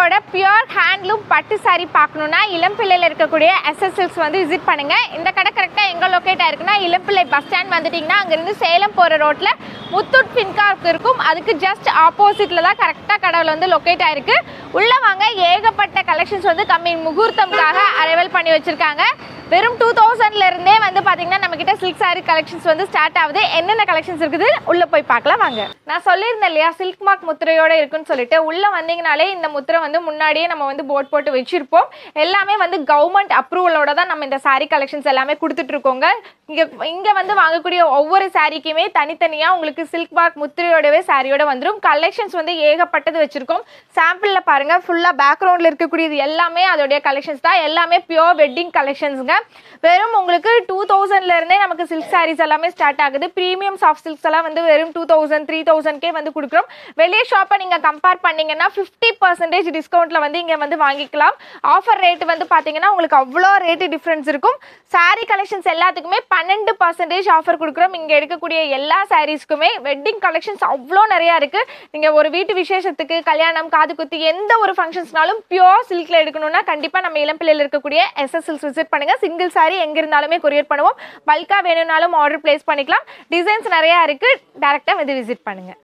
முத்திரையோட pure handloom பட்டு sorry பார்க்கணுன்னா இளம்பிள்ளையில் இருக்கக்கூடிய எஸ்எஸ் சில்க்ஸ் வந்து விசிட் பண்ணுங்கள். இந்த கடை கரெக்டாக எங்கே லொக்கேட் ஆயிருக்குன்னா இளம்பிள்ளை பஸ் ஸ்டாண்ட் வந்துட்டிங்கன்னா அங்கேருந்து சேலம் போகிற ரோட்டில் முத்தூட் ஃபின்கார்க் இருக்கும். அதுக்கு ஜஸ்ட் ஆப்போசிட்டில் தான் கரெக்டாக கடவுள் வந்து லொக்கேட் ஆயிருக்கு. உள்ளே வாங்க, ஏகப்பட்ட கலெக்ஷன்ஸ் வந்து கம்மிங் முகூர்த்தம்காக அரைவல் பண்ணி வச்சுருக்காங்க. வெறும் 2000லேருந்தே வந்து பார்த்தீங்கன்னா நம்மக்கிட்ட சில்க் சாரி கலெக்ஷன்ஸ் வந்து ஸ்டார்ட் ஆகுது. என்னென்ன கலெக்ஷன்ஸ் இருக்குது உள்ளே போய் பார்க்கலாம் வாங்க. நான் சொல்லியிருந்தேன் இல்லையா சில்க் மார்க் முத்திரையோட இருக்குன்னு சொல்லிட்டு, உள்ளே வந்தீங்கனாலே இந்த முத்திரை வந்து முன்னாடியே நம்ம வந்து போர்ட் போட்டு வச்சிருப்போம். எல்லாமே வந்து கவர்மெண்ட் அப்ரூவலோட தான் நம்ம இந்த சாரி கலெக்ஷன்ஸ் எல்லாமே கொடுத்துட்ருக்கோங்க. இங்கே வந்து வாங்கக்கூடிய ஒவ்வொரு சாரிக்குமே தனித்தனியாக உங்களுக்கு சில்க் மார்க் முத்திரையோடவே சாரியோட வந்துடும். கலெக்ஷன்ஸ் வந்து ஏகப்பட்டது வச்சுருக்கோம். சாம்பிளில் பாருங்கள், ஃபுல்லாக பேக்ரவுண்டில் இருக்கக்கூடியது எல்லாமே அதோடைய கலெக்ஷன்ஸ் தான். எல்லாமே பியோர் வெட்டிங் கலெக்ஷன்ஸுங்க. வெறும் உங்களுக்கு 2000லேருந்தே நமக்கு சில்க் சாரீஸ் எல்லாமே ஸ்டார்ட் ஆகுது. ப்ரீமியம் சாஃப்ட் சில்க்ஸ் எல்லாம் வந்து வெறும் 2000 3000கே வந்து கொடுக்குறோம். வெளியே ஷாப்பை நீங்கள் கம்பேர் பண்ணிங்கன்னா 50% டிஸ்கவுண்ட்டில் வந்து இங்கே வந்து வாங்கிக்கலாம். ஆஃபர் ரேட்டு வந்து பார்த்தீங்கன்னா உங்களுக்கு அவ்வளோ ரேட்டு டிஃப்ரென்ஸ் இருக்கும். சாரீ கலெக்ஷன்ஸ் எல்லாத்துக்குமே 12% ஆஃபர் கொடுக்குறோம். இங்கே எடுக்கக்கூடிய எல்லா சாரீஸ்க்குமே வெட்டிங் கலெக்ஷன்ஸ் அவ்வளோ நிறையா இருக்குது. நீங்கள் ஒரு வீட்டு விசேஷத்துக்கு, கல்யாணம், காது குத்தி எந்த ஒரு ஃபங்க்ஷன்ஸ்னாலும் பியோர் சில்கில் எடுக்கணும்னா கண்டிப்பாக நம்ம இளம்பிள்ளையில் இருக்கக்கூடிய எஸ்எஸ் சில்க்ஸ் விசிட் பண்ணுங்கள். சிங்கிள் சாரி எங்கே இருந்தாலுமே கொரியர் பண்ணுவோம். பல்காக வேணும்னாலும் ஆர்டர் பிளேஸ் பண்ணிக்கலாம். டிசைன்ஸ் நிறையா இருக்குது. டேரெக்டாக வந்து விசிட் பண்ணுங்கள்.